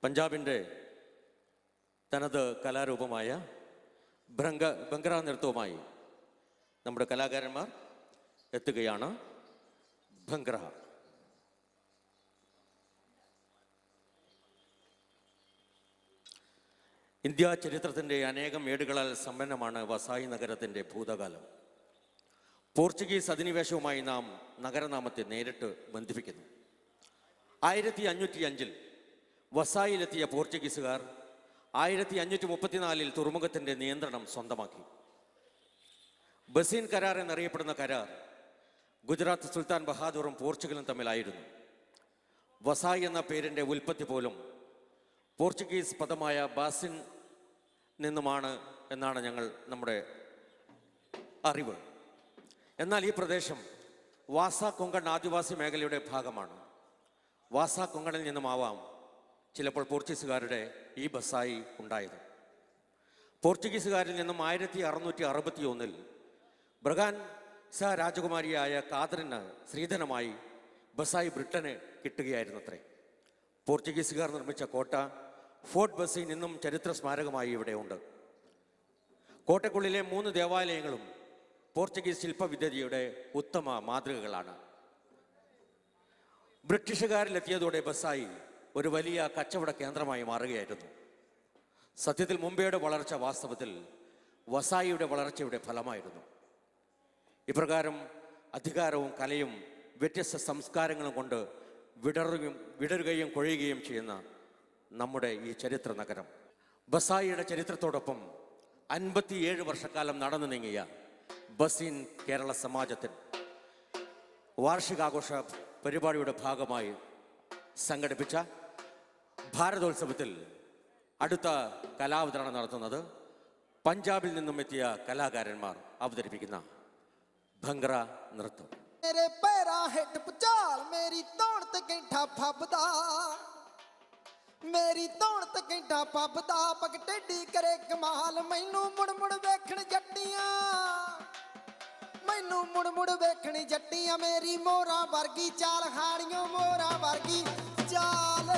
പഞ്ചാബിൻ്റെ തനത് കലാരൂപമായ ഭംഗ്ര നൃത്തവുമായി നമ്മുടെ കലാകാരന്മാർ എത്തുകയാണ്. ഭംഗ്ര. ഇന്ത്യ ചരിത്രത്തിൻ്റെ അനേകം ഏടുകളാൽ സമ്പന്നമാണ് വസായി നഗരത്തിൻ്റെ ഭൂതകാലം. പോർച്ചുഗീസ് അധിനിവേശവുമായി നാം നഗരനാമത്തെ നേരിട്ട് ബന്ധിപ്പിക്കുന്നു. 1505 വസായിലെത്തിയ പോർച്ചുഗീസുകാർ 1534 തുറമുഖത്തിൻ്റെ നിയന്ത്രണം സ്വന്തമാക്കി. ബസീൻ കരാർ എന്നറിയപ്പെടുന്ന കരാർ ഗുജറാത്ത് സുൽത്താൻ ബഹാദൂറും പോർച്ചുഗലും തമ്മിലായിരുന്നു. വസായി എന്ന പേരിൻ്റെ ഉൽപ്പത്തി പോലും പോർച്ചുഗീസ് പദമായ ബാസിൻ നിന്നുമാണ് എന്നാണ് നമ്മുടെ അറിവ്. എന്നാൽ ഈ പ്രദേശം വാസ കൊങ്കൺ ആദിവാസി മേഖലയുടെ ഭാഗമാണ്. വാസ കൊങ്കണിൽ നിന്നുമാവാം ചിലപ്പോൾ പോർച്ചുഗീസുകാരുടെ ഈ ബസായി ഉണ്ടായത്. പോർച്ചുഗീസുകാരിൽ നിന്നും 1661 ബ്രഗാൻ രാജകുമാരിയായ കാതറിന് സ്ത്രീധനമായി ബസായി ബ്രിട്ടന് കിട്ടുകയായിരുന്നത്രേ. പോർച്ചുഗീസുകാർ നിർമ്മിച്ച കോട്ട ഫോർട്ട് ബസീൻ ഇന്നും ചരിത്ര സ്മാരകമായി ഇവിടെ ഉണ്ട്. കോട്ടയ്ക്കുള്ളിലെ 3 ദേവാലയങ്ങളും പോർച്ചുഗീസ് ശില്പവിദ്യയുടെ ഉത്തമ മാതൃകകളാണ്. ബ്രിട്ടീഷുകാരിലെത്തിയതോടെ ബസായി ഒരു വലിയ കച്ചവട കേന്ദ്രമായി മാറുകയായിരുന്നു. സത്യത്തിൽ മുംബൈയുടെ വളർച്ച വാസ്തവത്തിൽ വസായിയുടെ വളർച്ചയുടെ ഫലമായിരുന്നു. ഇപ്രകാരം അധികാരവും കലയും വ്യത്യസ്ത സംസ്കാരങ്ങളും കൊണ്ട് വിടരുകയും കൊഴിയുകയും ചെയ്യുന്ന നമ്മുടെ ഈ ചരിത്ര നഗരം ബസായിയുടെ ചരിത്രത്തോടൊപ്പം 57 വർഷക്കാലം നടന്നു നീങ്ങിയ ബസീൻ കേരള സമാജത്തിൽ വാർഷികാഘോഷ പരിപാടിയുടെ ഭാഗമായി സംഘടിപ്പിച്ച ഭാരതോത്സവത്തിൽ അടുത്ത കലാവതരണം നടത്തുന്നത് പഞ്ചാബിൽ നിന്നും എത്തിയ കലാകാരന്മാർ അവതരിപ്പിക്കുന്ന ഭംഗ്ര നൃത്തം. मेरे पैरा हेठ पुचाल मेरी तौण ते कैंठा फबदा मेरी तौण ते कैंठा फबदा पग टेडी करे कमाल मैनू मुड़ मुड़ वेखण जट्टियां मैनू मुड़ मुड़ वेखण जट्टियां मेरी मोरा वर्गी चाल खाड़ियों मोरा वर्गी चाल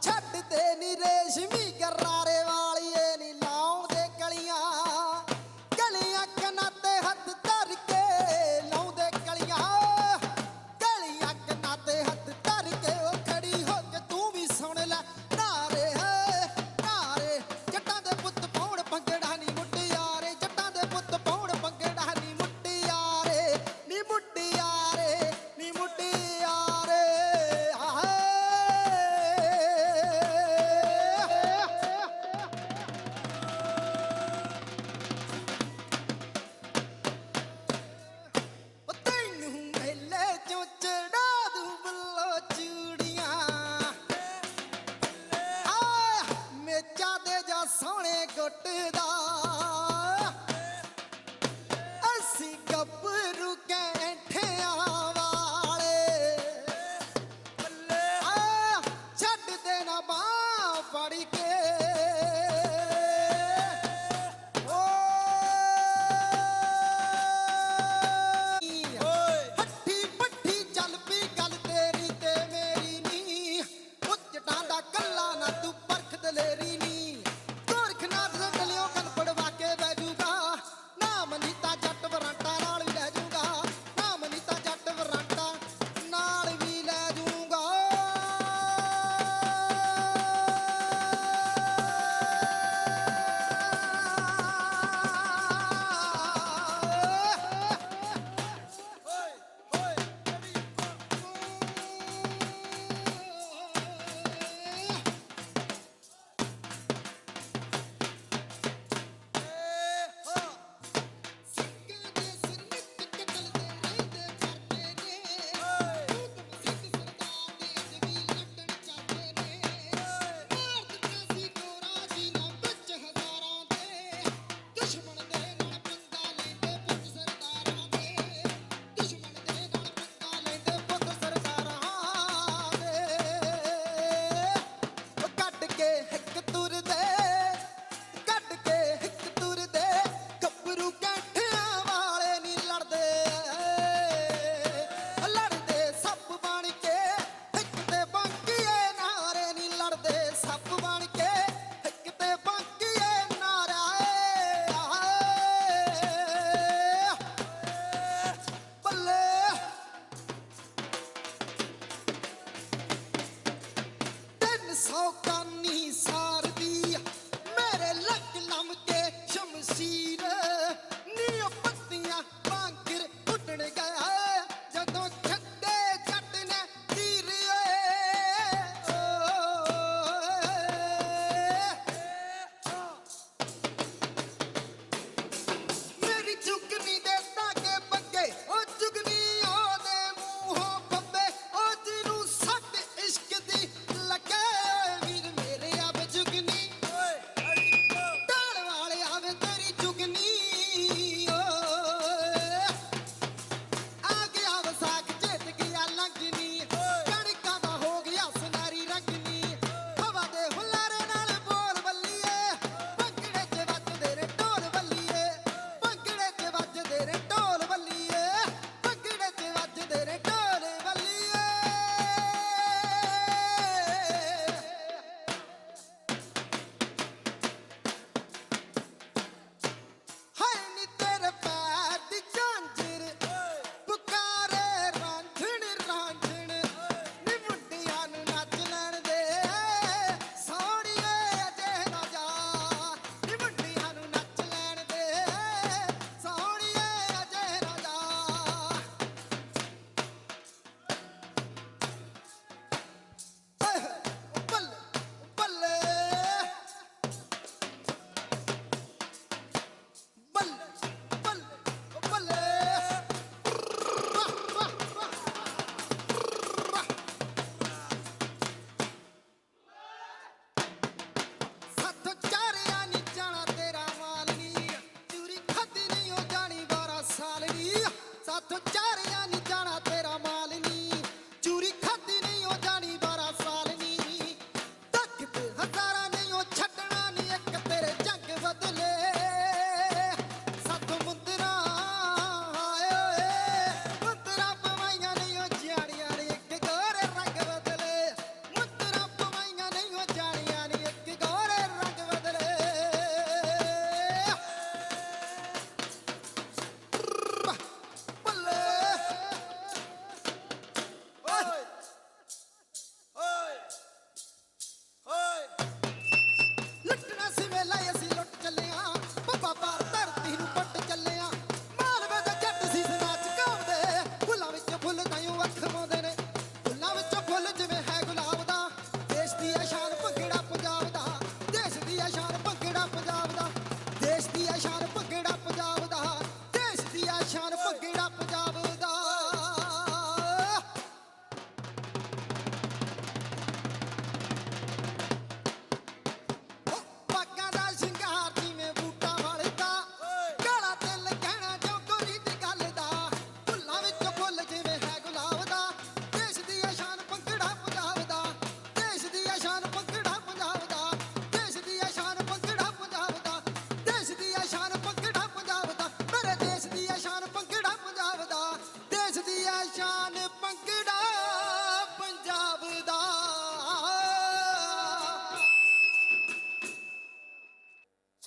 छड़ दे नी रेशमी गरारे वालिए नी लाओ दे कलियां कलियां कनाते हथ धर के लाओ दे कलियां कनाते हथ धर के ओ खड़ी हो के तू भी सुन ले नारे नारे जट्टां दे पुत्त पौड़ पंगड़ा नी मुटियारे जट्टां दे पुत्त पौड़ पंगड़ा नी मुटियारे नी मुटियारे नी मुटियारे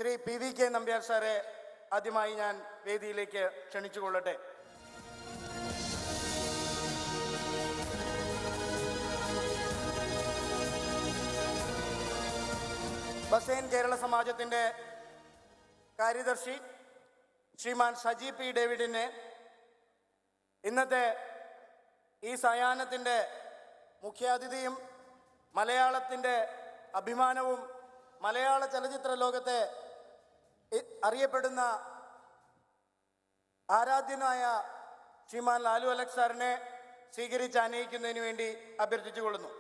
ശ്രീ PVK നമ്പ്യാർ സാറെ ആദ്യമായി ഞാൻ വേദിയിലേക്ക് ക്ഷണിച്ചുകൊള്ളട്ടെ. ബസേൻ കേരള സമാജത്തിൻ്റെ കാര്യദർശി ശ്രീമാൻ സജി P. ഡേവിഡിനെ ഇന്നത്തെ ഈ സായാഹ്നത്തിൻ്റെ മുഖ്യാതിഥിയും മലയാളത്തിൻ്റെ അഭിമാനവും മലയാള ചലച്ചിത്ര ലോകത്തെ അറിയപ്പെടുന്ന ആരാധ്യനായ ശ്രീമാൻ ലാലു അലക്സ് സാറിനെ സ്വീകരിച്ച് ആനയിക്കുന്നതിന് വേണ്ടി അഭ്യർത്ഥിച്ചുകൊള്ളുന്നു.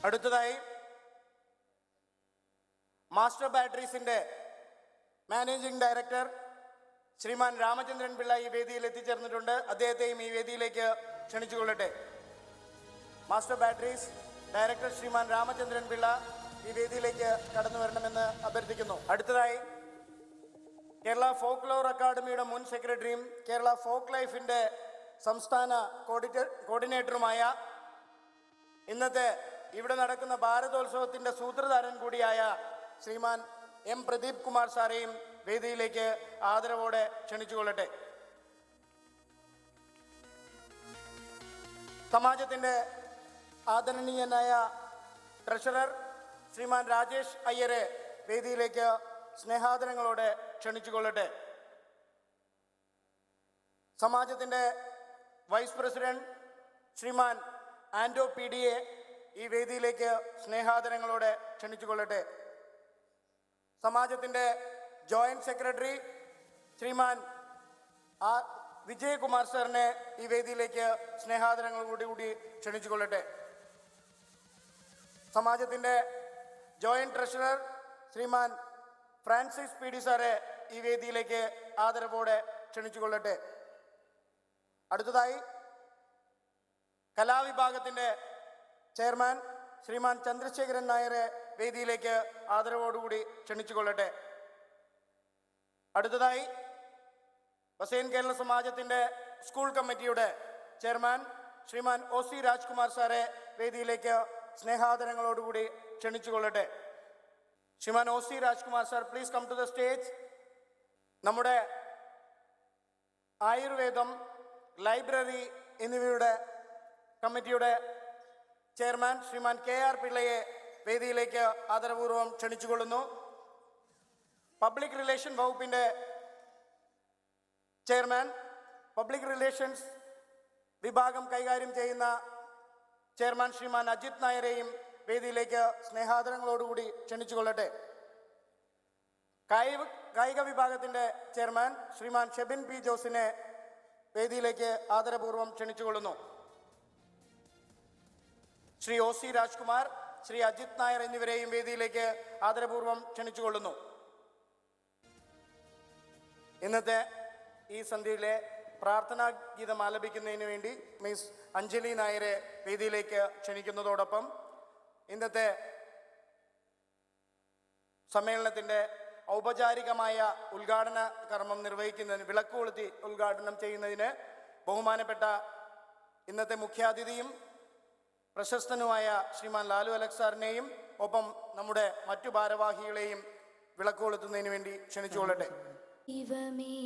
അടുത്തതായി മാസ്റ്റർ ബാറ്ററീസിൻ്റെ മാനേജിംഗ് ഡയറക്ടർ ശ്രീമാൻ രാമചന്ദ്രൻ പിള്ള ഈ വേദിയിൽ എത്തിച്ചേർന്നിട്ടുണ്ട്. അദ്ദേഹത്തെയും ഈ വേദിയിലേക്ക് ക്ഷണിച്ചുകൊള്ളട്ടെ. മാസ്റ്റർ ബാറ്ററീസ് ഡയറക്ടർ ശ്രീമാൻ രാമചന്ദ്രൻ പിള്ള ഈ വേദിയിലേക്ക് കടന്നു വരണമെന്ന് അഭ്യർത്ഥിക്കുന്നു. അടുത്തതായി കേരള ഫോക്ലോർ അക്കാദമിയുടെ മുൻ സെക്രട്ടറിയും കേരള ഫോക്ക് ലൈഫിൻ്റെ സംസ്ഥാന കോർഡിനേറ്ററുമായ ഇന്നത്തെ ഇവിടെ നടക്കുന്ന ഭാരതോത്സവത്തിൻ്റെ സൂത്രധാരൻ കൂടിയായ ശ്രീമാൻ M. പ്രദീപ് കുമാർ സാറേയും വേദിയിലേക്ക് ആദരവോടെ ക്ഷണിച്ചുകൊള്ളട്ടെ. സമാജത്തിൻ്റെ ആദരണീയനായ ട്രഷറർ ശ്രീമാൻ രാജേഷ് അയ്യരെ വേദിയിലേക്ക് സ്നേഹാദരങ്ങളോടെ ക്ഷണിച്ചുകൊള്ളട്ടെ. സമാജത്തിൻ്റെ vice president Sriman Anto PD എ ഈ വേദിയിലേക്ക് സ്നേഹാദരങ്ങളോടെ ക്ഷണിച്ചുകൊള്ളട്ടെ. സമാജത്തിൻ്റെ ജോയിന്റ് സെക്രട്ടറി ശ്രീമാൻ വിജയകുമാർ സാറിനെ ഈ വേദിയിലേക്ക് സ്നേഹാദരങ്ങളോടുകൂടി ക്ഷണിച്ചുകൊള്ളട്ടെ. സമാജത്തിൻ്റെ joint treasurer Sriman Francis PD സാറെ ഈ വേദിയിലേക്ക് ആദരവോടെ ക്ഷണിച്ചുകൊള്ളട്ടെ. അടുത്തതായി കലാവിഭാഗത്തിൻ്റെ ചെയർമാൻ ശ്രീമാൻ ചന്ദ്രശേഖരൻ നായരെ വേദിയിലേക്ക് ആദരവോടുകൂടി ക്ഷണിച്ചുകൊള്ളട്ടെ. അടുത്തതായി ബസേൻ കേരള സമാജത്തിൻ്റെ സ്കൂൾ കമ്മിറ്റിയുടെ ചെയർമാൻ ശ്രീമാൻ OC രാജ്കുമാർ സാറെ വേദിയിലേക്ക് സ്നേഹാദരങ്ങളോടുകൂടി ക്ഷണിച്ചുകൊള്ളട്ടെ. Shriman OC Rajkumar sir, please come to the stage. നമ്മുടെ ആയുർവേദം, ലൈബ്രറി എന്നിവയുടെ കമ്മിറ്റിയുടെ ചെയർമാൻ ശ്രീമാൻ KR പിള്ളയെ വേദിയിലേക്ക് ആദരപൂർവ്വം ക്ഷണിച്ചുകൊള്ളുന്നു. പബ്ലിക് റിലേഷൻ വകുപ്പിൻ്റെ ചെയർമാൻ, പബ്ലിക് റിലേഷൻസ് വിഭാഗം കൈകാര്യം ചെയ്യുന്ന ചെയർമാൻ ശ്രീമാൻ അജിത് നായരെയും വേദിയിലേക്ക് സ്നേഹാദരങ്ങളോടുകൂടി ക്ഷണിച്ചുകൊള്ളട്ടെ. കായിക വിഭാഗത്തിൻ്റെ ചെയർമാൻ ശ്രീമാൻ ഷെബിൻ P. ജോസിനെ വേദിയിലേക്ക് ആദരപൂർവ്വം ക്ഷണിച്ചുകൊള്ളുന്നു. ശ്രീ OC രാജ്കുമാർ, ശ്രീ അജിത് നായർ എന്നിവരെയും വേദിയിലേക്ക് ആദരപൂർവ്വം ക്ഷണിച്ചുകൊള്ളുന്നു. ഇന്നത്തെ ഈ സന്ധ്യയിലെ പ്രാർത്ഥനാ ഗീതം ആലപിക്കുന്നതിന് വേണ്ടി മിസ് അഞ്ജലി നായരെ വേദിയിലേക്ക് ക്ഷണിക്കുന്നതോടൊപ്പം ഇന്നത്തെ സമ്മേളനത്തിൻ്റെ ഔപചാരികമായ ഉദ്ഘാടന കർമ്മം നിർവഹിക്കുന്നതിന്, വിളക്ക് കൊളുത്തി ഉദ്ഘാടനം ചെയ്യുന്നതിന് ബഹുമാനപ്പെട്ട ഇന്നത്തെ മുഖ്യാതിഥിയും പ്രശസ്തനുമായ ശ്രീമാൻ ലാലു അലക്സ് സാറിനെയും ഒപ്പം നമ്മുടെ മറ്റു ഭാരവാഹികളെയും വിളക്ക് കൊളുത്തുന്നതിന് വേണ്ടി ക്ഷണിച്ചുകൊള്ളട്ടെ. ദൈവമേ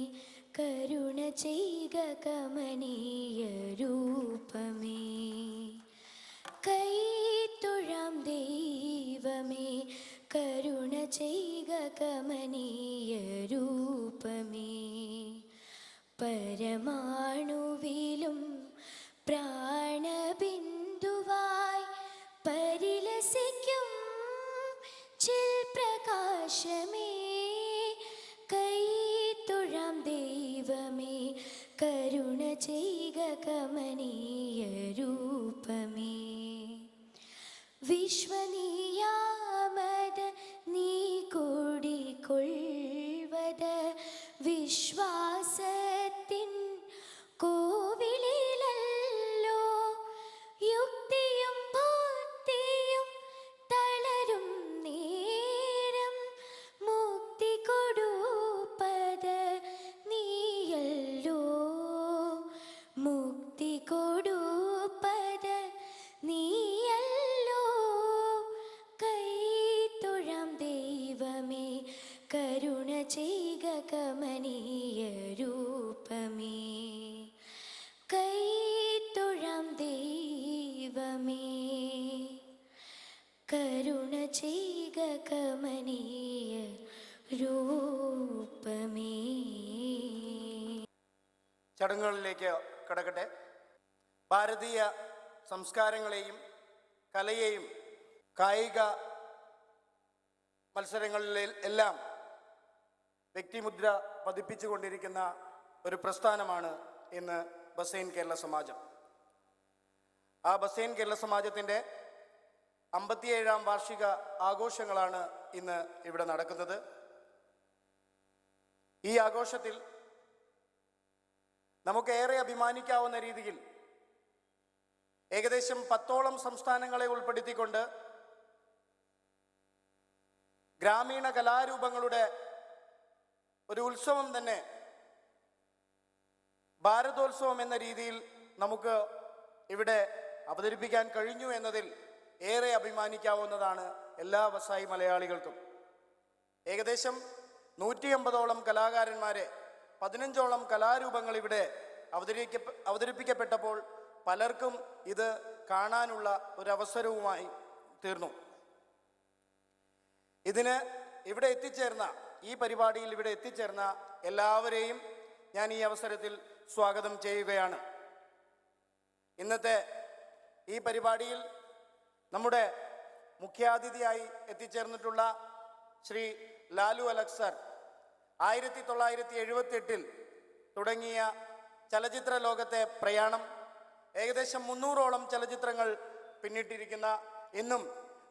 കരുണ ചെയ്ക കമനീയ രൂപമേ, കൈത്തൊഴാം ദൈവമേ കരുണ ചെയ്ക കമനീയ രൂപമേ, പരമാണുവിലും പ്രാണബിന്ദുവായി പരിലസിക്കും ചിൽപ്രകാശമേ, കൈത്തൊഴാം ദൈവമേ കരുണ ചെയ്ക കമനീയ രൂപമേ, വിശ്വനീയാമത നീ കൂടിക്കൊള്ളുവത് വിശ്വാസത്തിൻ കോവിലിലല്ലോ, യുക്തിയും ബുദ്ധിയും ചടങ്ങുകളിലേക്ക് കടക്കട്ടെ. ഭാരതീയ സംസ്കാരങ്ങളെയും കലയെയും കായിക മത്സരങ്ങളിൽ എല്ലാം വ്യക്തിമുദ്ര പതിപ്പിച്ചുകൊണ്ടിരിക്കുന്ന ഒരു പ്രസ്ഥാനമാണ് ഇന്ന് ബസൈൻ കേരള സമാജം. ആ ബസൈൻ കേരള സമാജത്തിൻ്റെ 57ാം വാർഷിക ആഘോഷങ്ങളാണ് ഇന്ന് ഇവിടെ നടക്കുന്നത്. ഈ ആഘോഷത്തിൽ നമുക്കേറെ അഭിമാനിക്കാവുന്ന രീതിയിൽ ഏകദേശം 10ഓളം സംസ്ഥാനങ്ങളെ ഉൾപ്പെടുത്തിക്കൊണ്ട് ഗ്രാമീണ കലാരൂപങ്ങളുടെ ഒരു ഉത്സവം തന്നെ, ഭാരതോത്സവം എന്ന രീതിയിൽ നമുക്ക് ഇവിടെ അവതരിപ്പിക്കാൻ കഴിഞ്ഞു എന്നതിൽ ഏറെ അഭിമാനിക്കാവുന്നതാണ് എല്ലാ വസായി മലയാളികൾക്കും. ഏകദേശം 150ഓളം കലാകാരന്മാരെ, 15ഓളം കലാരൂപങ്ങൾ ഇവിടെ അവതരിപ്പിക്കപ്പെട്ടപ്പോൾ പലർക്കും ഇത് കാണാനുള്ള ഒരവസരവുമായി തീർന്നു. ഈ പരിപാടിയിൽ ഇവിടെ എത്തിച്ചേർന്ന എല്ലാവരെയും ഞാൻ ഈ അവസരത്തിൽ സ്വാഗതം ചെയ്യുകയാണ്. ഇന്നത്തെ ഈ പരിപാടിയിൽ നമ്മുടെ മുഖ്യാതിഥിയായി എത്തിച്ചേർന്നിട്ടുള്ള ശ്രീ ലാലു അലക്സ് സർ 1978 തുടങ്ങിയ ചലച്ചിത്ര ലോകത്തെ പ്രയാണം, ഏകദേശം 300ഓളം ചലച്ചിത്രങ്ങൾ പിന്നിട്ടിരിക്കുന്ന, ഇന്നും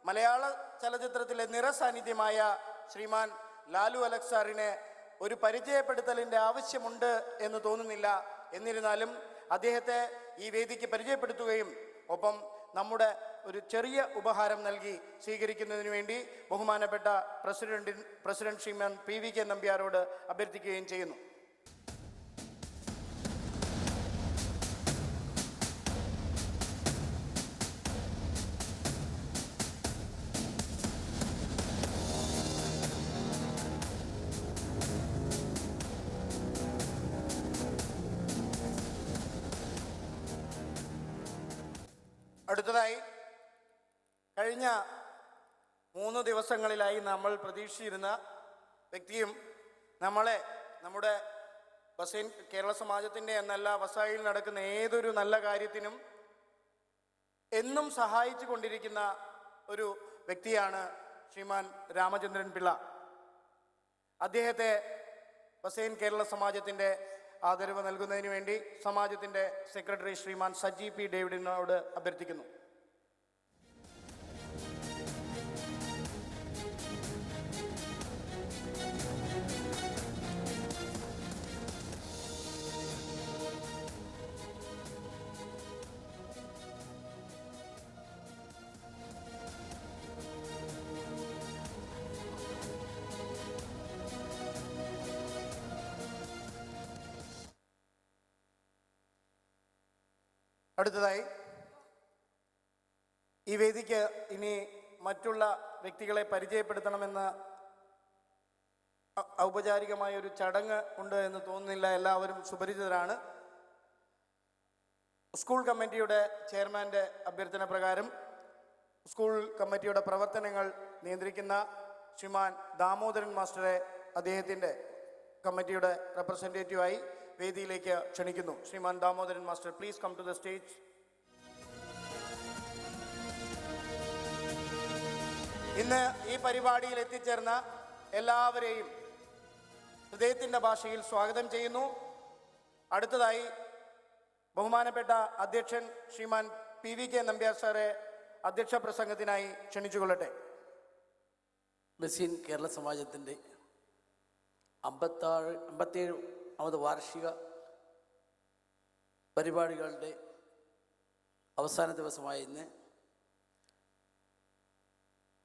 മലയാള ചലച്ചിത്രത്തിലെ നിറസാന്നിധ്യമായ ശ്രീമാൻ ലാലു അലക്സ് സാറിനെ ഒരു പരിചയപ്പെടുത്തലിൻ്റെ ആവശ്യമുണ്ട് എന്ന് തോന്നുന്നില്ല. എന്നിരുന്നാലും അദ്ദേഹത്തെ ഈ വേദിക്ക് പരിചയപ്പെടുത്തുകയും ഒപ്പം നമ്മുടെ ഒരു ചെറിയ ഉപഹാരം നൽകി സ്വീകരിക്കുന്നതിന് വേണ്ടി ബഹുമാനപ്പെട്ട പ്രസിഡന്റ് ശ്രീമാൻ PVK നമ്പ്യാരോട് അഭ്യർത്ഥിക്കുകയും ചെയ്യുന്നു. അടുത്തതായി, കഴിഞ്ഞ 3 ദിവസങ്ങളിലായി നമ്മൾ പ്രതീക്ഷിച്ചിരുന്ന വ്യക്തിയും നമ്മുടെ ബസൈൻ കേരള സമാജത്തിൻ്റെ എന്നല്ല, വസായിൽ നടക്കുന്ന ഏതൊരു നല്ല കാര്യത്തിനും എന്നും സഹായിച്ചു കൊണ്ടിരിക്കുന്ന ഒരു വ്യക്തിയാണ് ശ്രീമാൻ രാമചന്ദ്രൻ പിള്ള. അദ്ദേഹത്തെ ബസൈൻ കേരള സമാജത്തിൻ്റെ ആദരവ് നൽകുന്നതിന് വേണ്ടി സമാജത്തിൻ്റെ സെക്രട്ടറി ശ്രീമാൻ സജി P ഡേവിഡിനോട് അഭ്യർത്ഥിക്കുന്നു. അടുത്തതായി, ഈ വേദിക്ക് ഇനി മറ്റുള്ള വ്യക്തികളെ പരിചയപ്പെടുത്തണമെന്ന് ഔപചാരികമായ ഒരു ചടങ്ങ് ഉണ്ട് എന്ന് തോന്നുന്നില്ല. എല്ലാവരും സുപരിചിതരാണ്. സ്കൂൾ കമ്മിറ്റിയുടെ ചെയർമാൻ്റെ അഭ്യർത്ഥന പ്രകാരം സ്കൂൾ കമ്മിറ്റിയുടെ പ്രവർത്തനങ്ങൾ നിയന്ത്രിക്കുന്ന ശ്രീമാൻ ദാമോദരൻ മാസ്റ്ററെ അദ്ദേഹത്തിൻ്റെ കമ്മിറ്റിയുടെ റെപ്രസെൻറ്റേറ്റീവായി വേദിയിലേക്ക് ക്ഷണിക്കുന്നു. Sriman Damodaran master, please come to the stage. ഇന്ന് ഈ പരിപാടിയിൽ എത്തിച്ചേർന്ന എല്ലാവരെയും ഹൃദയത്തിൻ്റെ ഭാഷയിൽ സ്വാഗതം ചെയ്യുന്നു. അടുത്തതായി ബഹുമാനപ്പെട്ട അധ്യക്ഷൻ ശ്രീമാൻ PVK നമ്പ്യാർ സാറെ അധ്യക്ഷ പ്രസംഗത്തിനായി ക്ഷണിച്ചുകൊള്ളട്ടെ. ബസൈൻ കേരള സമാജത്തിൻ്റെ 57ാമത് വാർഷിക പരിപാടികളുടെ അവസാന ദിവസമായ ഇന്ന്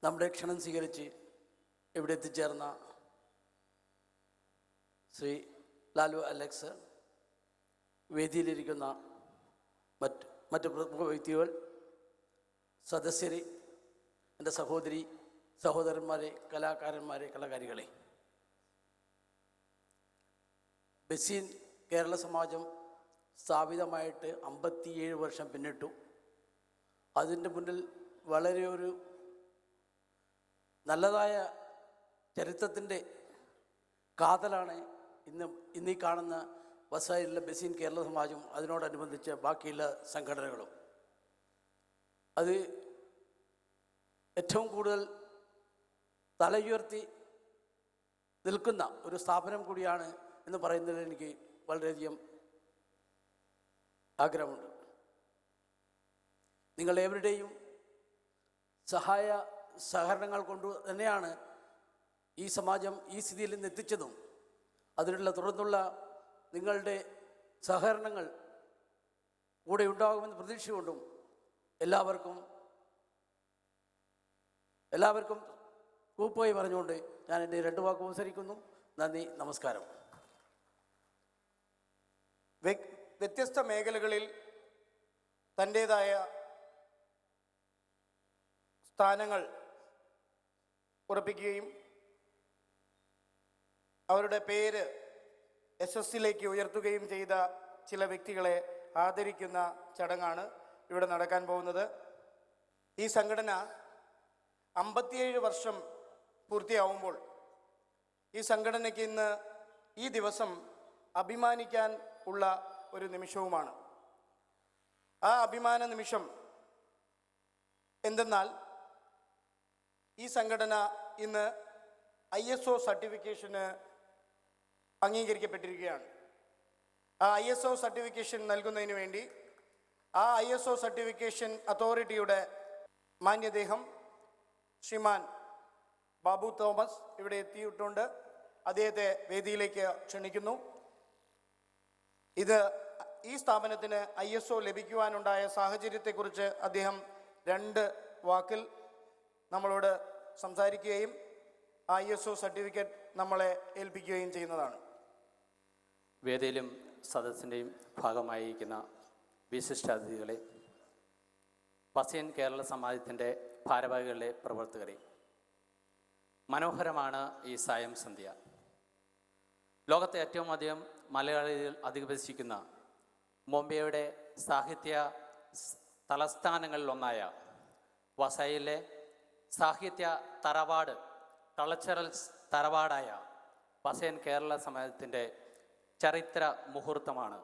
നമ്മുടെ ക്ഷണം സ്വീകരിച്ച് ഇവിടെ എത്തിച്ചേർന്ന ശ്രീ ലാലു അലക്സ്, വേദിയിലിരിക്കുന്ന മറ്റ് പ്രമുഖ വ്യക്തികൾ, സദസ്യരെ, എൻ്റെ സഹോദരന്മാരെ, കലാകാരന്മാരെ, കലാകാരികളെ, ബസൈൻ കേരള സമാജം സ്ഥാപിതമായിട്ട് 57 വർഷം പിന്നിട്ടു. അതിൻ്റെ മുന്നിൽ വളരെ ഒരു നല്ലതായ ചരിത്രത്തിൻ്റെ കാതലാണ് ഇന്നീ കാണുന്ന വസായിലുള്ള ബസീൻ കേരള സമാജം അതിനോടനുബന്ധിച്ച് ബാക്കിയുള്ള സംഘടനകളും. അത് ഏറ്റവും കൂടുതൽ തലയുയർത്തി നിൽക്കുന്ന ഒരു സ്ഥാപനം കൂടിയാണ് എന്ന് പറയുന്നതിൽ എനിക്ക് വളരെയധികം ആഗ്രഹമുണ്ട്. നിങ്ങളേവരുടെയും സഹായ സഹകരണങ്ങൾ കൊണ്ട് തന്നെയാണ് ഈ സമാജം ഈ സ്ഥിതിയിൽ നിന്ന് എത്തിച്ചതും അതിനുള്ള തുടർന്നുള്ള നിങ്ങളുടെ സഹകരണങ്ങൾ കൂടെ ഉണ്ടാകുമെന്ന് പ്രതീക്ഷകൊണ്ടും എല്ലാവർക്കും കൂപ്പായി പറഞ്ഞുകൊണ്ട് ഞാൻ എൻ്റെ 2 വാക്ക് ഉപസരിക്കുന്നു. നന്ദി, നമസ്കാരം. വ്യത്യസ്ത മേഖലകളിൽ തൻ്റേതായ സ്ഥാനങ്ങൾ ഉറപ്പിക്കുകയും അവരുടെ പേര് യശസ്സിലേക്ക് ഉയർത്തുകയും ചെയ്ത ചില വ്യക്തികളെ ആദരിക്കുന്ന ചടങ്ങാണ് ഇവിടെ നടക്കാൻ പോകുന്നത്. ഈ സംഘടന 57 വർഷം പൂർത്തിയാവുമ്പോൾ ഈ സംഘടനയ്ക്ക് ഇന്ന് ഈ ദിവസം അഭിമാനിക്കാൻ ഉള്ള ഒരു നിമിഷവുമാണ്. ആ അഭിമാന നിമിഷം എന്തെന്നാൽ ഈ സംഘടന ഇന്ന് ISO സർട്ടിഫിക്കേഷന് അംഗീകരിക്കപ്പെട്ടിരിക്കുകയാണ്. ആ ISO സർട്ടിഫിക്കേഷൻ നൽകുന്നതിന് വേണ്ടി ആ ISO സർട്ടിഫിക്കേഷൻ അതോറിറ്റിയുടെ മാന്യദേഹം ശ്രീമാൻ ബാബു തോമസ് ഇവിടെ എത്തിയിട്ടുണ്ട്. അദ്ദേഹത്തെ വേദിയിലേക്ക് ക്ഷണിക്കുന്നു. ഈ സ്ഥാപനത്തിന് ISO ലഭിക്കുവാനുണ്ടായ സാഹചര്യത്തെക്കുറിച്ച് അദ്ദേഹം 2 വാക്കിൽ നമ്മളോട് സംസാരിക്കുകയും ആ ISO സർട്ടിഫിക്കറ്റ് നമ്മളെ ഏൽപ്പിക്കുകയും ചെയ്യുന്നതാണ്. വേദിയിലും സദസ്സിൻ്റെയും ഭാഗമായിരിക്കുന്ന വിശിഷ്ടാതിഥികളെ, ബസീൻ കേരള സമാജത്തിൻ്റെ ഭാരവാഹികളെ, പ്രവർത്തകരെ, മനോഹരമാണ് ഈ സായം സന്ധ്യ. ലോകത്തെ ഏറ്റവും അധികം മലയാളികൾ അധിവസിക്കുന്ന ബോംബെയുടെ സാഹിത്യ തലസ്ഥാനങ്ങളിലൊന്നായ വസയിലെ സാഹിത്യ തറവാട്, കൾച്ചറൽ തറവാടായ ബസീൻ കേരള സമാജത്തിൻ്റെ ചരിത്ര മുഹൂർത്തമാണ്.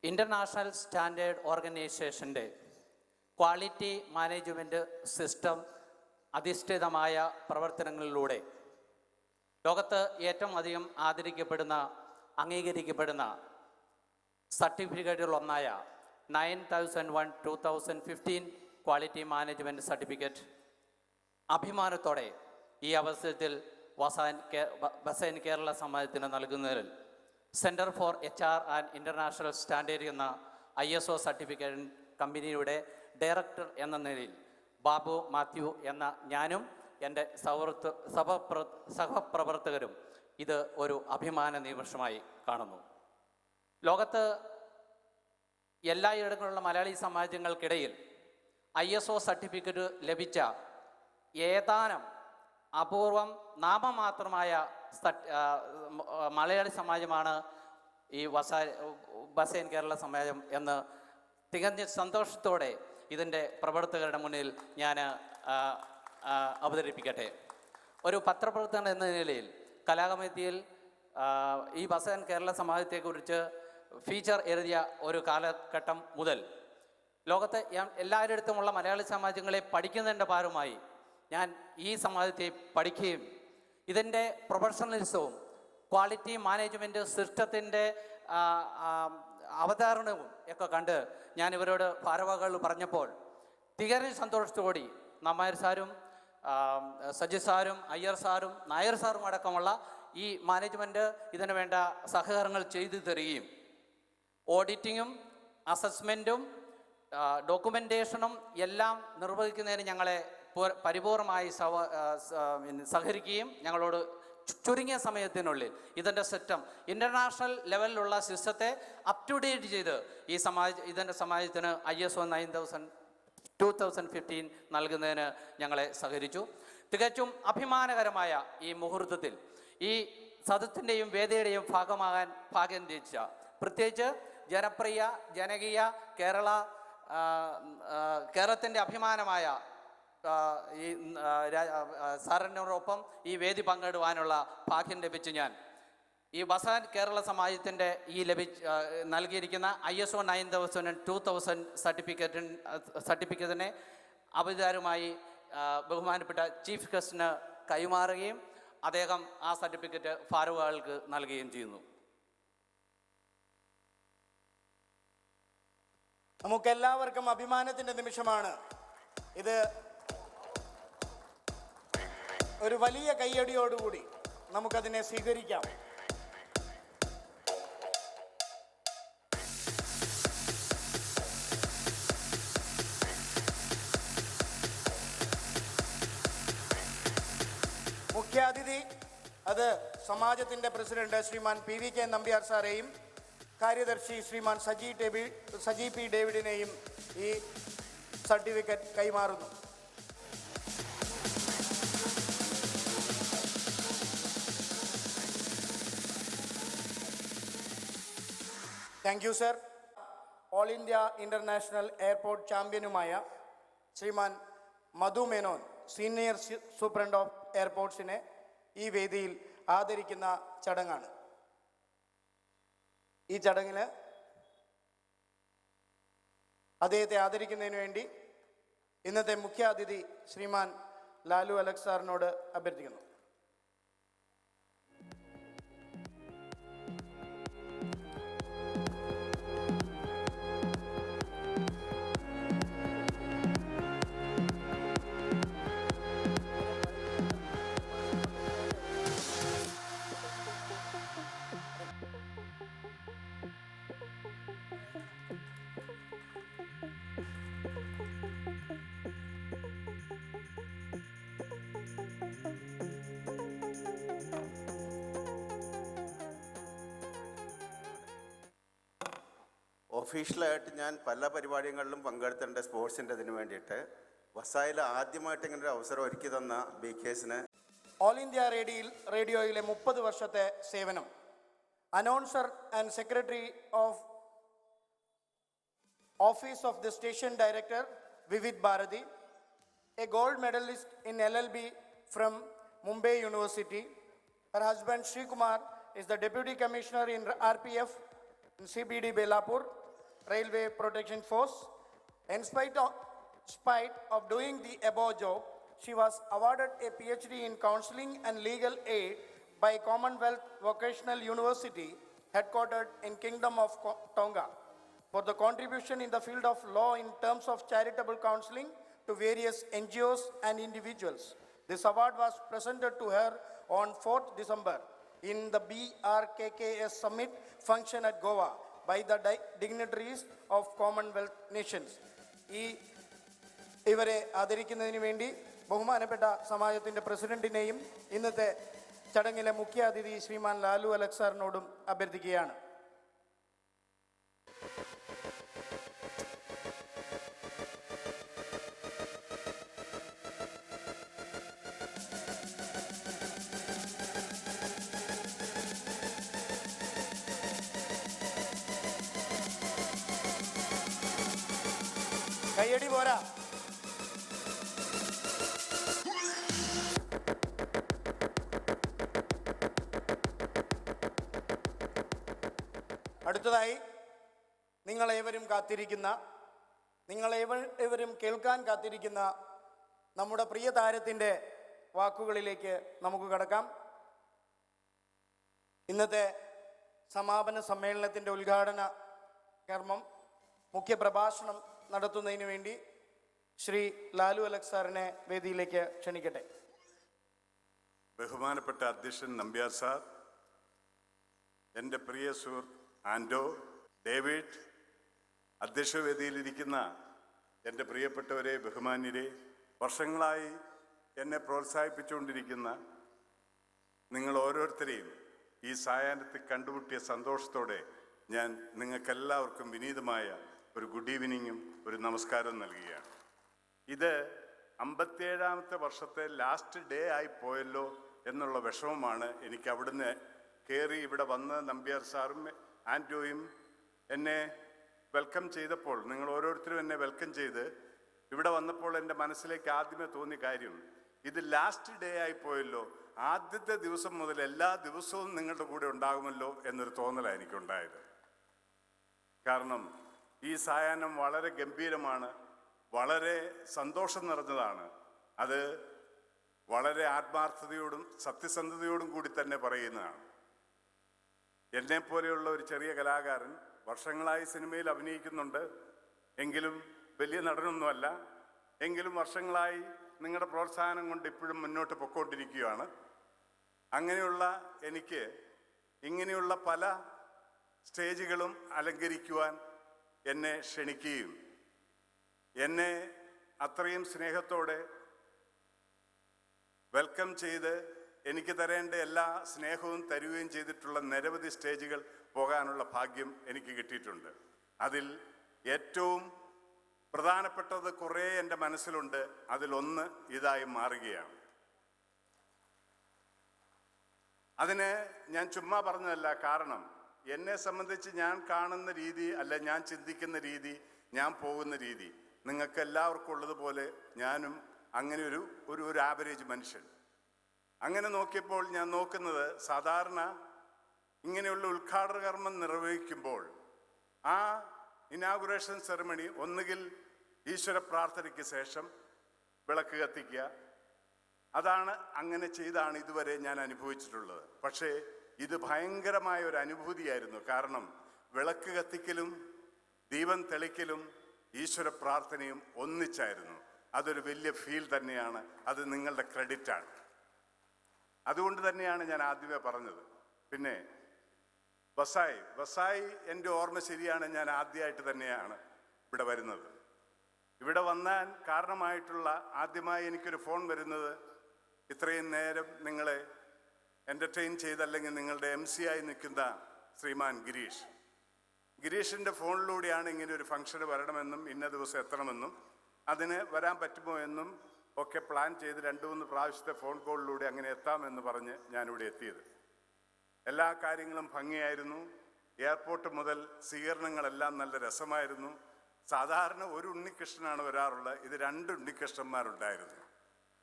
ഇൻ്റർനാഷണൽ സ്റ്റാൻഡേർഡ് ഓർഗനൈസേഷൻ്റെ ക്വാളിറ്റി മാനേജ്മെൻറ്റ് സിസ്റ്റം അധിഷ്ഠിതമായ പ്രവർത്തനങ്ങളിലൂടെ ലോകത്ത് ഏറ്റവും അധികം ആദരിക്കപ്പെടുന്ന, അംഗീകരിക്കപ്പെടുന്ന സർട്ടിഫിക്കറ്റുകളൊന്നായ 9001/2015 ക്വാളിറ്റി മാനേജ്മെൻറ്റ് സർട്ടിഫിക്കറ്റ് അഭിമാനത്തോടെ ഈ അവസരത്തിൽ ബസീൻ കേരള സമാജത്തിന് നൽകുന്നതിൽ centre for HR and international standard എന്ന ISO സർട്ടിഫിക്കറ്റ് കമ്പനിയുടെ ഡയറക്ടർ എന്ന നിലയിൽ ബാബു മാത്യു എന്ന ഞാനും എൻ്റെ സഹപ്രവർത്തകരും ഇത് ഒരു അഭിമാന നിമിഷമായി കാണുന്നു. ലോകത്ത് എല്ലായിടങ്ങളിലുള്ള മലയാളി സമാജങ്ങൾക്കിടയിൽ ISO സർട്ടിഫിക്കറ്റ് ലഭിച്ച ഏതാനും അപൂർവം നാമമാത്രമായ മലയാളി സമാജമാണ് ഈ ബസീൻ കേരള സമാജം എന്ന് തികഞ്ഞ സന്തോഷത്തോടെ ഇതിൻ്റെ പ്രവർത്തകരുടെ മുന്നിൽ ഞാൻ അവതരിപ്പിക്കട്ടെ. ഒരു പത്രപ്രവർത്തകൻ എന്ന നിലയിൽ കലാകമ്മിറ്റിയിൽ ഈ ബസീൻ കേരള സമാജത്തെക്കുറിച്ച് ഫീച്ചർ എഴുതിയ ഒരു കാലഘട്ടം മുതൽ ലോകത്തെ എല്ലായിടത്തുമുള്ള മലയാളി സമാജങ്ങളെ പഠിക്കുന്നതിൻ്റെ ഭാഗമായി ഞാൻ ഈ സമാജത്തെ പഠിക്കുകയും ഇതിൻ്റെ പ്രൊഫഷണലിസവും ക്വാളിറ്റി മാനേജ്മെൻറ്റ് സിസ്റ്റത്തിൻ്റെ അവതരണവും ഒക്കെ കണ്ട് ഞാൻ ഇവരോട് ഭാരവാഹികൾ പറഞ്ഞപ്പോൾ തികഞ്ഞ സന്തോഷത്തോടെ നമ്മാർ സാരും സജി സാരും അയ്യർ സാറും നായർ സാറും അടക്കമുള്ള ഈ മാനേജ്മെൻറ്റ് ഇതിന് വേണ്ട സഹകരണങ്ങൾ ചെയ്തു തരികയും ഓഡിറ്റിങ്ങും അസസ്മെൻറ്റും ഡോക്യുമെൻറ്റേഷനും എല്ലാം നിർവഹിക്കുന്നതിന് ഞങ്ങളെ പരിപൂർണമായി സഹകരിക്കുകയും ഞങ്ങളോട് ചുരുങ്ങിയ സമയത്തിനുള്ളിൽ ഇതിൻ്റെ സിസ്റ്റം ഇൻ്റർനാഷണൽ ലെവലിലുള്ള സിസ്റ്റത്തെ അപ് ടു ഡേറ്റ് ചെയ്ത് ഇതിൻ്റെ സമാജത്തിന് ISO 9000/2015 നൽകുന്നതിന് ഞങ്ങളെ സഹകരിച്ചു. തികച്ചും അഭിമാനകരമായ ഈ മുഹൂർത്തത്തിൽ ഈ സദസ്സിൻ്റെയും വേദിയുടെയും ഭാഗമാകാൻ ഭാഗ്യം ലഭിച്ച പ്രത്യേകിച്ച് ജനപ്രിയ ജനകീയ കേരളത്തിൻ്റെ അഭിമാനമായ ഈ സാറിനോടൊപ്പം ഈ വേദി പങ്കിടുവാനുള്ള ഭാഗ്യം ലഭിച്ച് ഞാൻ ഈ വസാൻ കേരള സമാജത്തിൻ്റെ ഈ നൽകിയിരിക്കുന്ന ISO 9000 2000 സർട്ടിഫിക്കറ്റിനെ ഔപചാരികമായി ബഹുമാനപ്പെട്ട ചീഫ് ഗസ്റ്റിന് കൈമാറുകയും അദ്ദേഹം ആ സർട്ടിഫിക്കറ്റ് ഫാറൂഖുകൾക്ക് നൽകുകയും ചെയ്യുന്നു. നമുക്കെല്ലാവർക്കും അഭിമാനത്തിൻ്റെ നിമിഷമാണ് ഇത്. ഒരു വലിയ കയ്യടിയോടുകൂടി നമുക്കതിനെ സ്വീകരിക്കാം. മുഖ്യാതിഥി അത് സമാജത്തിൻ്റെ പ്രസിഡന്റ് ശ്രീമാൻ PVK നമ്പ്യാർ സാറേയും കാര്യദർശി ശ്രീമാൻ സജി പി ഡേവിഡിനെയും ഈ സർട്ടിഫിക്കറ്റ് കൈമാറുന്നു. Thank you sir. All India international airport ചാമ്പ്യനുമായ Sriman Madhu Menon, senior superintendent of എയർപോർട്ട്സിനെ ഈ വേദിയിൽ ആദരിക്കുന്ന ചടങ്ങാണ്. ഈ ചടങ്ങിൽ അദ്ദേഹത്തെ ആദരിക്കുന്നതിന് വേണ്ടി ഇന്നത്തെ മുഖ്യാതിഥി ശ്രീമാൻ ലാലു അലക്സ് സാറിനോട് അഭ്യർത്ഥിക്കുന്നു. ഒഫീഷ്യലായിട്ട് ഞാൻ പല പരിപാടികളിലും പങ്കെടുത്തിട്ടുണ്ട് സ്പോർട്സിൻ്റെ ഇതിന് വേണ്ടിയിട്ട്. വസായിൽ ആദ്യമായിട്ട് ഇങ്ങനെ ഒരു അവസരം ഒരുക്കി തന്ന BKസിന്, ഓൾ ഇന്ത്യ റേഡിയോയിലെ 30 വർഷത്തെ സേവനം, announcer and secretary of office of the station director Vividh Bharati, a gold medalist in LLB ഫ്രം Mumbai University. Her husband Sri Kumar is the Deputy Commissioner in RPF in CBD Belapur Railway Protection Force. In spite of doing the above job, she was awarded a PhD in Counseling and Legal Aid by Commonwealth Vocational University, headquartered in Kingdom of Tonga, for the contribution in the field of law in terms of charitable counseling to various NGOs and individuals. This award was presented to her on 4th December in the BRKKS Summit function at Goa by the dignitaries of Commonwealth nations. ഇവരെ ആദരിക്കുന്നതിന് വേണ്ടി ബഹുമാനപ്പെട്ട സമാജത്തിൻ്റെ പ്രസിഡന്റിനെയും ഇന്നത്തെ ചടങ്ങിലെ മുഖ്യാതിഥി ശ്രീമാൻ Lalu Alex സാറിനോടും അഭ്യർത്ഥിക്കുകയാണ്. കയ്യടി പോരാ. അടുത്തതായി നിങ്ങളേവരും കേൾക്കാൻ കാത്തിരിക്കുന്ന നമ്മുടെ പ്രിയ താരത്തിൻ്റെ വാക്കുകളിലേക്ക് നമുക്ക് കടക്കാം. ഇന്നത്തെ സമാപന സമ്മേളനത്തിൻ്റെ ഉദ്ഘാടന കർമ്മം മുഖ്യപ്രഭാഷണം നടത്തുന്നതിന് വേണ്ടി ശ്രീ ലാലു അലക്സ് സാറിനെ വേദിയിലേക്ക് ക്ഷണിക്കട്ടെ. ബഹുമാനപ്പെട്ട അധ്യക്ഷൻ നമ്പ്യാർ സാർ, എൻ്റെ പ്രിയ സുഹൃത്ത് ആൻഡോ, ഡേവിഡ്, അധ്യക്ഷവേദിയിലിരിക്കുന്ന എൻ്റെ പ്രിയപ്പെട്ടവരെ, ബഹുമാന്യരെ, വർഷങ്ങളായി എന്നെ പ്രോത്സാഹിപ്പിച്ചുകൊണ്ടിരിക്കുന്ന നിങ്ങൾ ഓരോരുത്തരെയും ഈ സായാഹ്നത്തിൽ കണ്ടുമുട്ടിയ സന്തോഷത്തോടെ ഞാൻ നിങ്ങൾക്കെല്ലാവർക്കും വിനീതമായ ഒരു ഗുഡ് ഈവനിങ്ങും ഒരു നമസ്കാരവും നൽകുകയാണ്. ഇത് 57ാമത്തെ വർഷത്തെ ലാസ്റ്റ് ഡേ ആയി പോയല്ലോ എന്നുള്ള വിഷമമാണ് എനിക്ക്. അവിടുന്ന് കയറി ഇവിടെ വന്ന് നമ്പ്യാർ സാറും ആൻഡോയും എന്നെ വെൽക്കം ചെയ്തപ്പോൾ, നിങ്ങൾ ഓരോരുത്തരും എന്നെ വെൽക്കം ചെയ്ത് ഇവിടെ വന്നപ്പോൾ എൻ്റെ മനസ്സിലേക്ക് ആദ്യമേ തോന്നിയ കാര്യം, ഇത് ലാസ്റ്റ് ഡേ ആയി പോയല്ലോ, ആദ്യത്തെ ദിവസം മുതൽ എല്ലാ ദിവസവും നിങ്ങളുടെ കൂടെ ഉണ്ടാകുമല്ലോ എന്നൊരു തോന്നലാണ് എനിക്കുണ്ടായത്. കാരണം ഈ സായാഹ്നം വളരെ ഗംഭീരമാണ്, വളരെ സന്തോഷം നിറഞ്ഞതാണ്. അത് വളരെ ആത്മാർത്ഥതയോടും സത്യസന്ധതയോടും കൂടി തന്നെ പറയുന്നതാണ്. എന്നെപ്പോലെയുള്ള ഒരു ചെറിയ കലാകാരൻ വർഷങ്ങളായി സിനിമയിൽ അഭിനയിക്കുന്നുണ്ട്, എങ്കിലും വലിയ നടനൊന്നുമല്ല, എങ്കിലും വർഷങ്ങളായി നിങ്ങളുടെ പ്രോത്സാഹനം കൊണ്ട് ഇപ്പോഴും മുന്നോട്ട് പൊയ്ക്കൊണ്ടിരിക്കുകയാണ്. അങ്ങനെയുള്ള എനിക്ക് ഇങ്ങനെയുള്ള പല സ്റ്റേജുകളും അലങ്കരിക്കുവാൻ എന്നെ ക്ഷണിക്കുകയും എന്നെ അത്രയും സ്നേഹത്തോടെ വെൽക്കം ചെയ്ത് എനിക്ക് തരേണ്ട എല്ലാ സ്നേഹവും തരുകയും ചെയ്തിട്ടുള്ള നിരവധി സ്റ്റേജുകൾ പോകാനുള്ള ഭാഗ്യം എനിക്ക് കിട്ടിയിട്ടുണ്ട്. അതിൽ ഏറ്റവും പ്രധാനപ്പെട്ടത് കുറേ എൻ്റെ മനസ്സിലുണ്ട്. അതിലൊന്ന് ഇതായി മാറുകയാണ്. അതിന് ഞാൻ ചുമ്മാ പറഞ്ഞതല്ല. കാരണം എന്നെ സംബന്ധിച്ച് ഞാൻ കാണുന്ന രീതി അല്ല, ഞാൻ ചിന്തിക്കുന്ന രീതി, ഞാൻ പോകുന്ന രീതി നിങ്ങൾക്ക് എല്ലാവർക്കും ഉള്ളതുപോലെ ഞാനും അങ്ങനെ ഒരു ആവറേജ് മനുഷ്യൻ. അങ്ങനെ നോക്കിയപ്പോൾ ഞാൻ നോക്കുന്നത്, സാധാരണ ഇങ്ങനെയുള്ള ഉദ്ഘാടന കർമ്മം നിർവഹിക്കുമ്പോൾ ആ ഇനാഗുറേഷൻ സെറമണി ഒന്നുകിൽ ഈശ്വര പ്രാർത്ഥനയ്ക്ക് ശേഷം വിളക്ക് കത്തിക്കുക, അതാണ് അങ്ങനെ ചെയ്താണ് ഇതുവരെ ഞാൻ അനുഭവിച്ചിട്ടുള്ളത്. പക്ഷേ ഇത് ഭയങ്കരമായ ഒരു അനുഭൂതിയായിരുന്നു. കാരണം വിളക്ക് കത്തിക്കലും ദീപം തെളിക്കലും ഈശ്വര പ്രാർത്ഥനയും ഒന്നിച്ചായിരുന്നു. അതൊരു വലിയ ഫീൽ തന്നെയാണ്. അത് നിങ്ങളുടെ ക്രെഡിറ്റാണ്. അതുകൊണ്ട് തന്നെയാണ് ഞാൻ ആദ്യമേ പറഞ്ഞത്. പിന്നെ വസായി എൻ്റെ ഓർമ്മ ശരിയാണ്, ഞാൻ ആദ്യമായിട്ട് തന്നെയാണ് ഇവിടെ വരുന്നത്. ഇവിടെ വന്നാൻ കാരണമായിട്ടുള്ള ആദ്യമായി എനിക്കൊരു ഫോൺ വരുന്നത്, ഇത്രയും നേരം നിങ്ങളെ എൻ്റർടൈൻ ചെയ്തല്ലെങ്കിൽ നിങ്ങളുടെ MC ആയി നിൽക്കുന്ന ശ്രീമാൻ ഗിരീഷിൻ്റെ ഫോണിലൂടെയാണ് ഇങ്ങനെ ഒരു ഫംഗ്ഷന് വരണമെന്നും ഇന്ന ദിവസം എത്തണമെന്നും അതിന് വരാൻ പറ്റുമോ എന്നും ഒക്കെ പ്ലാൻ ചെയ്ത് 2-3 പ്രാവശ്യത്തെ ഫോൺ കോളിലൂടെ അങ്ങനെ എത്താമെന്ന് പറഞ്ഞ് ഞാനിവിടെ എത്തിയത്. എല്ലാ കാര്യങ്ങളും ഭംഗിയായിരുന്നു. എയർപോർട്ട് മുതൽ സ്വീകരണങ്ങളെല്ലാം നല്ല രസമായിരുന്നു. സാധാരണ ഒരു ഉണ്ണികൃഷ്ണനാണ് വരാറുള്ളത്, ഇത് 2 ഉണ്ണികൃഷ്ണന്മാരുണ്ടായിരുന്നു.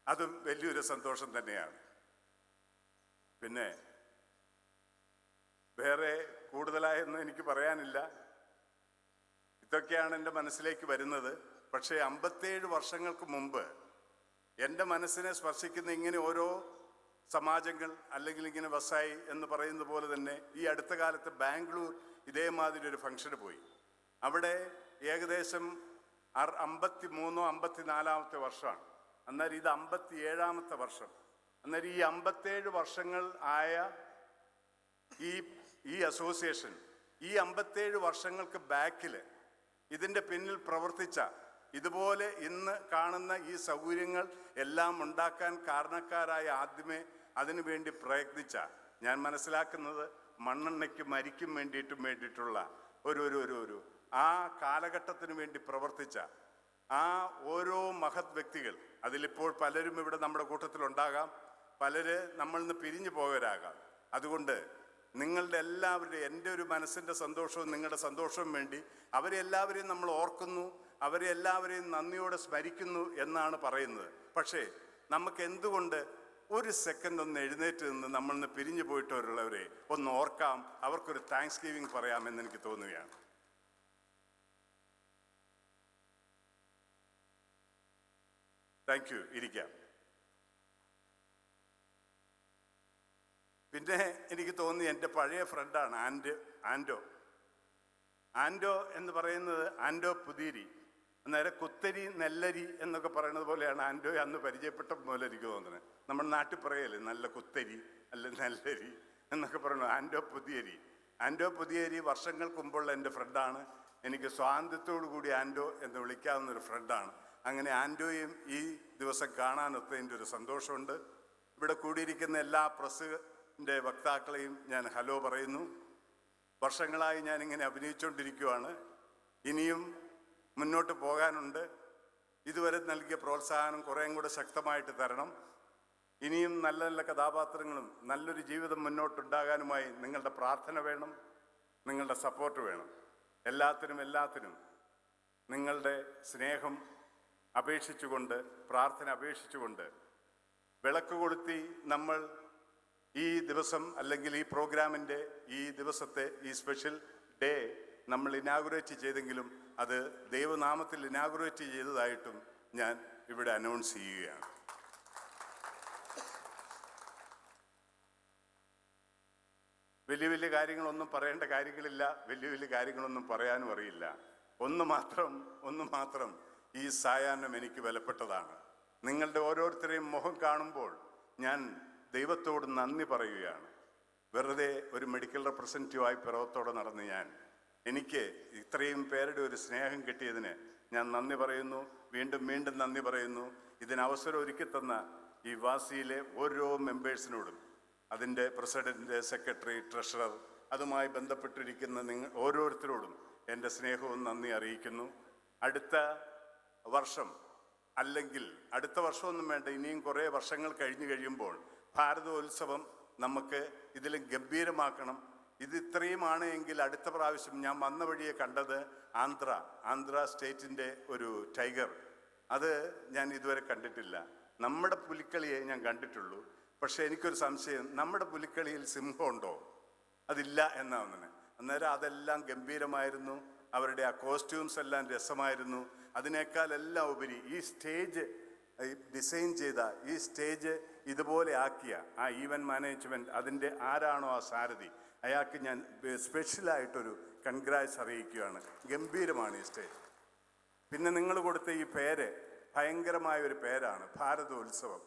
അതും വലിയൊരു സന്തോഷം തന്നെയാണ്. പിന്നെ വേറെ കൂടുതലായൊന്നും എനിക്ക് പറയാനില്ല. ഇതൊക്കെയാണ് എൻ്റെ മനസ്സിലേക്ക് വരുന്നത്. പക്ഷേ 57 വർഷങ്ങൾക്ക് മുമ്പ് എൻ്റെ മനസ്സിനെ സ്പർശിക്കുന്ന ഇങ്ങനെ ഓരോ സമാജങ്ങൾ, അല്ലെങ്കിൽ ഇങ്ങനെ വസായി എന്ന് പറയുന്നത് പോലെ തന്നെ ഈ അടുത്ത കാലത്ത് ബാംഗ്ലൂർ ഇതേമാതിരി ഒരു ഫംഗ്ഷന് പോയി. അവിടെ ഏകദേശം 53 54 വർഷമാണ്. അന്നേരം ഇത് 57 വർഷം. അന്നേരം ഈ 57 വർഷങ്ങൾ ആയ ഈ അസോസിയേഷൻ ഈ 57 വർഷങ്ങൾക്ക് ബാക്കിൽ ഇതിൻ്റെ പിന്നിൽ പ്രവർത്തിച്ച, ഇതുപോലെ ഇന്ന് കാണുന്ന ഈ സൗകര്യങ്ങൾ എല്ലാം ഉണ്ടാക്കാൻ കാരണക്കാരായ ആദ്യമേ അതിനു വേണ്ടി പ്രയത്നിച്ച, ഞാൻ മനസ്സിലാക്കുന്നത് മണ്ണെണ്ണയ്ക്ക് മരിക്കും വേണ്ടിയിട്ടുള്ള ഒരു ആ കാലഘട്ടത്തിന് വേണ്ടി പ്രവർത്തിച്ച ആ ഓരോ മഹത് വ്യക്തികൾ, അതിലിപ്പോൾ പലരും ഇവിടെ നമ്മുടെ കൂട്ടത്തിലുണ്ടാകാം, പലര് നമ്മളിൽ നിന്ന് പിരിഞ്ഞു പോയവരാകാം. അതുകൊണ്ട് നിങ്ങളുടെ എല്ലാവരുടെയും, എൻ്റെ ഒരു മനസ്സിൻ്റെ സന്തോഷവും നിങ്ങളുടെ സന്തോഷവും വേണ്ടി അവരെ എല്ലാവരെയും നമ്മൾ ഓർക്കുന്നു, അവരെ എല്ലാവരെയും നന്ദിയോടെ സ്മരിക്കുന്നു എന്നാണ് പറയുന്നത്. പക്ഷേ നമുക്ക് എന്തുകൊണ്ട് ഒരു സെക്കൻഡ് ഒന്ന് എഴുന്നേറ്റ് നിന്ന് നമ്മളിൽ നിന്ന് പിരിഞ്ഞു പോയിട്ടുള്ളവരെ ഒന്ന് ഓർക്കാം, അവർക്കൊരു താങ്ക്സ് ഗിവിങ് പറയാമെന്ന് എനിക്ക് തോന്നുകയാണ്. Thank you. ഇരിക്കാം. പിന്നെ എനിക്ക് തോന്നി എൻ്റെ പഴയ ഫ്രണ്ടാണ് ആൻഡോ എന്ന് പറയുന്നത് ആൻഡോ പുതിരി. അന്നേരം കുത്തരി നെല്ലരി എന്നൊക്കെ പറയുന്നത് പോലെയാണ് ആൻഡോ അന്ന് പരിചയപ്പെട്ട പോലെ എനിക്ക് തോന്നുന്നത്. നമ്മുടെ നാട്ടിൽ പറയല്ലേ നല്ല കുത്തരി അല്ല നെല്ലരി എന്നൊക്കെ പറയുന്നത്. ആൻഡോ പുതിയേരി വർഷങ്ങൾക്ക് മുമ്പുള്ള എൻ്റെ ഫ്രണ്ടാണ്. എനിക്ക് സ്വാതന്ത്ര്യത്തോടു കൂടി ആൻഡോ എന്ന് വിളിക്കാവുന്നൊരു ഫ്രണ്ടാണ്. അങ്ങനെ ആൻഡോയും ഈ ദിവസം കാണാനൊത്തതിൻ്റെ ഒരു സന്തോഷമുണ്ട്. ഇവിടെ കൂടിയിരിക്കുന്ന എല്ലാ പ്രസിൻ്റെ വക്താക്കളെയും ഞാൻ ഹലോ പറയുന്നു. വർഷങ്ങളായി ഞാനിങ്ങനെ അഭിനയിച്ചുകൊണ്ടിരിക്കുകയാണ്. ഇനിയും മുന്നോട്ട് പോകാനുണ്ട്. ഇതുവരെ നൽകിയ പ്രോത്സാഹനം കുറേയും കൂടെ ശക്തമായിട്ട് തരണം. ഇനിയും നല്ല നല്ല കഥാപാത്രങ്ങളും നല്ലൊരു ജീവിതം മുന്നോട്ടുണ്ടാകാനുമായി നിങ്ങളുടെ പ്രാർത്ഥന വേണം, നിങ്ങളുടെ സപ്പോർട്ട് വേണം. എല്ലാത്തിനും നിങ്ങളുടെ സ്നേഹം അപേക്ഷിച്ചുകൊണ്ട്, പ്രാർത്ഥന അപേക്ഷിച്ചുകൊണ്ട് വിളക്ക് കൊളുത്തി നമ്മൾ ഈ ദിവസം അല്ലെങ്കിൽ ഈ പ്രോഗ്രാമിൻ്റെ ഈ ദിവസത്തെ ഈ സ്പെഷ്യൽ ഡേ നമ്മൾ ഇനാഗുറേറ്റ് ചെയ്തെങ്കിലും അത് ദൈവനാമത്തിൽ ഇനാഗുറേറ്റ് ചെയ്തതായിട്ടും ഞാൻ ഇവിടെ അനൗൺസ് ചെയ്യുകയാണ്. വലിയ വലിയ കാര്യങ്ങളൊന്നും പറയേണ്ട കാര്യങ്ങളില്ല, വലിയ വലിയ കാര്യങ്ങളൊന്നും പറയാനും അറിയില്ല. ഒന്ന് മാത്രം ഈ സായാഹ്നം എനിക്ക് വിലപ്പെട്ടതാണ്. നിങ്ങളുടെ ഓരോരുത്തരെയും മുഖം കാണുമ്പോൾ ഞാൻ ദൈവത്തോട് നന്ദി പറയുകയാണ്. വെറുതെ ഒരു മെഡിക്കൽ റെപ്രസെൻറ്റേറ്റീവായി പിറവത്തോടെ നടന്ന് എനിക്ക് ഇത്രയും പേരുടെ ഒരു സ്നേഹം കിട്ടിയതിന് ഞാൻ നന്ദി പറയുന്നു. വീണ്ടും നന്ദി പറയുന്നു. ഇതിനവസരം ഒരുക്കി തന്ന ഈ വാസിയിലെ ഓരോ മെമ്പേഴ്സിനോടും, അതിൻ്റെ പ്രസിഡന്റ്, സെക്രട്ടറി, ട്രഷറർ, അതുമായി ബന്ധപ്പെട്ടിരിക്കുന്ന നിങ്ങൾ ഓരോരുത്തരോടും എൻ്റെ സ്നേഹവും നന്ദി അറിയിക്കുന്നു. അടുത്ത വർഷം, അല്ലെങ്കിൽ അടുത്ത വർഷമൊന്നും വേണ്ട, ഇനിയും കുറേ വർഷങ്ങൾ കഴിയുമ്പോൾ ഭാരതോത്സവം നമുക്ക് ഇതിലും ഗംഭീരമാക്കണം. ഇത് ഇത്രയുമാണ് എങ്കിൽ അടുത്ത പ്രാവശ്യം ഞാൻ വന്ന വഴിയെ കണ്ടത് ആന്ധ്ര സ്റ്റേറ്റിൻ്റെ ഒരു ടൈഗർ. അത് ഞാൻ ഇതുവരെ കണ്ടിട്ടില്ല. നമ്മുടെ പുലിക്കളിയെ ഞാൻ കണ്ടിട്ടുള്ളൂ. പക്ഷേ എനിക്കൊരു സംശയം, നമ്മുടെ പുലിക്കളിയിൽ സിംഹമുണ്ടോ? അതില്ല എന്നാണ്. അന്നേരം അതെല്ലാം ഗംഭീരമായിരുന്നു. അവരുടെ ആ കോസ്റ്റ്യൂംസ് എല്ലാം രസമായിരുന്നു. അതിനേക്കാളെല്ലാം ഉപരി ഈ സ്റ്റേജ് ഡിസൈൻ ചെയ്ത, ഈ സ്റ്റേജ് ഇതുപോലെ ആക്കിയ ആ ഈവൻറ്റ് മാനേജ്മെൻറ്റ്, അതിൻ്റെ ആരാണോ ആ സാരഥി, അയാൾക്ക് ഞാൻ സ്പെഷ്യലായിട്ടൊരു കൺഗ്രാറ്റ്സ് അറിയിക്കുകയാണ്. ഗംഭീരമാണ് ഈ സ്റ്റേജ്. പിന്നെ നിങ്ങൾ കൊടുത്ത ഈ പേര് ഭയങ്കരമായ ഒരു പേരാണ്, ഭാരതോത്സവം.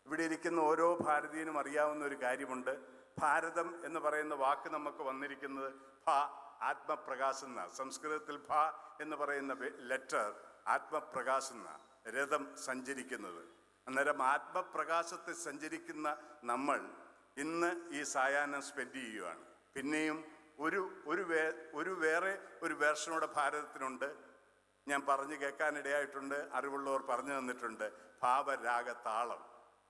ഇവിടെ ഇരിക്കുന്ന ഓരോ ഭാരതീയനും അറിയാവുന്ന ഒരു കാര്യമുണ്ട്. ഭാരതം എന്ന് പറയുന്ന വാക്ക് നമുക്ക് വന്നിരിക്കുന്നത് ആത്മപ്രകാശം എന്ന, സംസ്കൃതത്തിൽ എന്ന് പറയുന്ന ലെറ്റർ ആത്മപ്രകാശം എന്ന, രഥം സഞ്ചരിക്കുന്നത്. അന്നേരം ആത്മപ്രകാശത്തെ സഞ്ചരിക്കുന്ന നമ്മൾ ഇന്ന് ഈ സായാഹ്നം സ്പെൻഡ് ചെയ്യുകയാണ്. പിന്നെയും വേറെ ഒരു വേർഷനോടെ ഭാരതത്തിനുണ്ട്. ഞാൻ പറഞ്ഞു കേൾക്കാനിടയായിട്ടുണ്ട്, അറിവുള്ളവർ പറഞ്ഞു തന്നിട്ടുണ്ട്, ഭാവരാഗതാളം.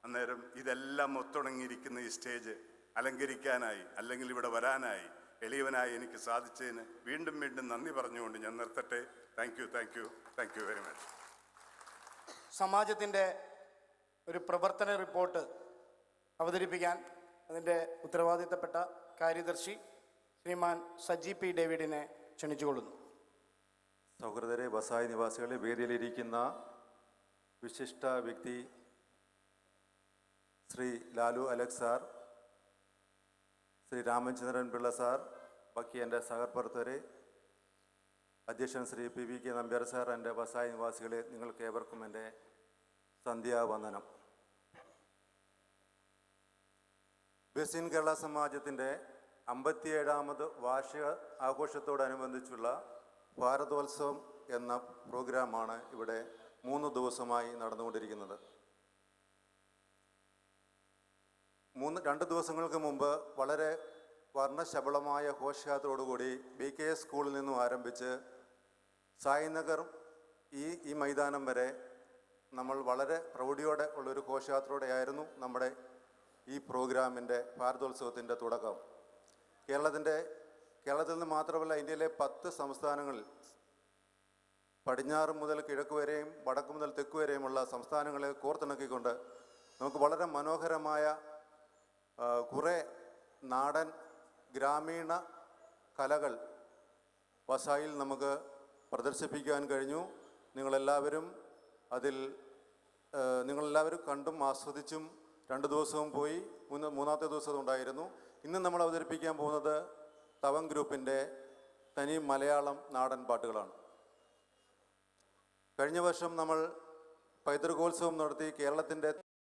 അന്നേരം ഇതെല്ലാം ഒത്തുണങ്ങിയിരിക്കുന്ന ഈ സ്റ്റേജ് അലങ്കരിക്കാനായി, അല്ലെങ്കിൽ ഇവിടെ വരാനായി എളിയവനായി എനിക്ക് സാധിച്ചതിന് വീണ്ടും നന്ദി പറഞ്ഞുകൊണ്ട് ഞാൻ നിർത്തട്ടെ. Thank you very much. സമാജത്തിൻ്റെ ഒരു പ്രവർത്തന റിപ്പോർട്ട് അവതരിപ്പിക്കാൻ അതിൻ്റെ ഉത്തരവാദിത്തപ്പെട്ട കാര്യദർശി ശ്രീമാൻ സജി പി ഡേവിഡിനെ ക്ഷണിച്ചുകൊള്ളുന്നു. സൗഹൃദരെ, വസായി നിവാസികളെ, വേദിയിലിരിക്കുന്ന വിശിഷ്ട വ്യക്തി Shri Lalu Alex sir, Shri Ramachandran Pillai sir, ബാക്കി എൻ്റെ സഹപ്രവർത്തകരെ, അധ്യക്ഷൻ ശ്രീ PVK നമ്പ്യാർ സാർ, എൻ്റെ വസായി നിവാസികളെ, നിങ്ങൾക്ക് ഏവർക്കും എൻ്റെ സന്ധ്യാവന്ദനം. ബസീൻ കേരള സമാജത്തിൻ്റെ 57ാമത് വാർഷിക ആഘോഷത്തോടനുബന്ധിച്ചുള്ള ഭാരതോത്സവം എന്ന പ്രോഗ്രാമാണ് ഇവിടെ 3 ദിവസമായി നടന്നുകൊണ്ടിരിക്കുന്നത്. 2 ദിവസങ്ങൾക്ക് മുമ്പ് വളരെ വർണ്ണശബളമായ ഘോഷയാത്രയോടുകൂടി BKS സ്കൂളിൽ നിന്നും ആരംഭിച്ച് സായിനഗർ ഈ മൈതാനം വരെ നമ്മൾ വളരെ പ്രൗഢിയോടെ ഉള്ളൊരു ഘോഷയാത്രയോടെയായിരുന്നു നമ്മുടെ ഈ പ്രോഗ്രാമിൻ്റെ ഭാരതോത്സവത്തിൻ്റെ തുടക്കം. കേരളത്തിൽ നിന്ന് മാത്രമല്ല, ഇന്ത്യയിലെ 10 സംസ്ഥാനങ്ങളിൽ, പടിഞ്ഞാറ് മുതൽ കിഴക്ക് വരെയും വടക്ക് മുതൽ തെക്ക് വരെയുമുള്ള സംസ്ഥാനങ്ങളെ കോർത്തിണക്കിക്കൊണ്ട് നമുക്ക് വളരെ മനോഹരമായ കുറേ നാടൻ ഗ്രാമീണ കലകൾ വസായിൽ നമുക്ക് പ്രദർശിപ്പിക്കാൻ കഴിഞ്ഞു. നിങ്ങളെല്ലാവരും കണ്ടും ആസ്വദിച്ചും 2 ദിവസവും പോയി, മൂന്നാമത്തെ ദിവസം ഉണ്ടായിരുന്നു. ഇന്ന് നമ്മൾ അവതരിപ്പിക്കാൻ പോകുന്നത് തവം ഗ്രൂപ്പിൻ്റെ തനി മലയാളം നാടൻ പാട്ടുകളാണ്. കഴിഞ്ഞ വർഷം നമ്മൾ പൈതൃകോത്സവം നടത്തി കേരളത്തിൻ്റെ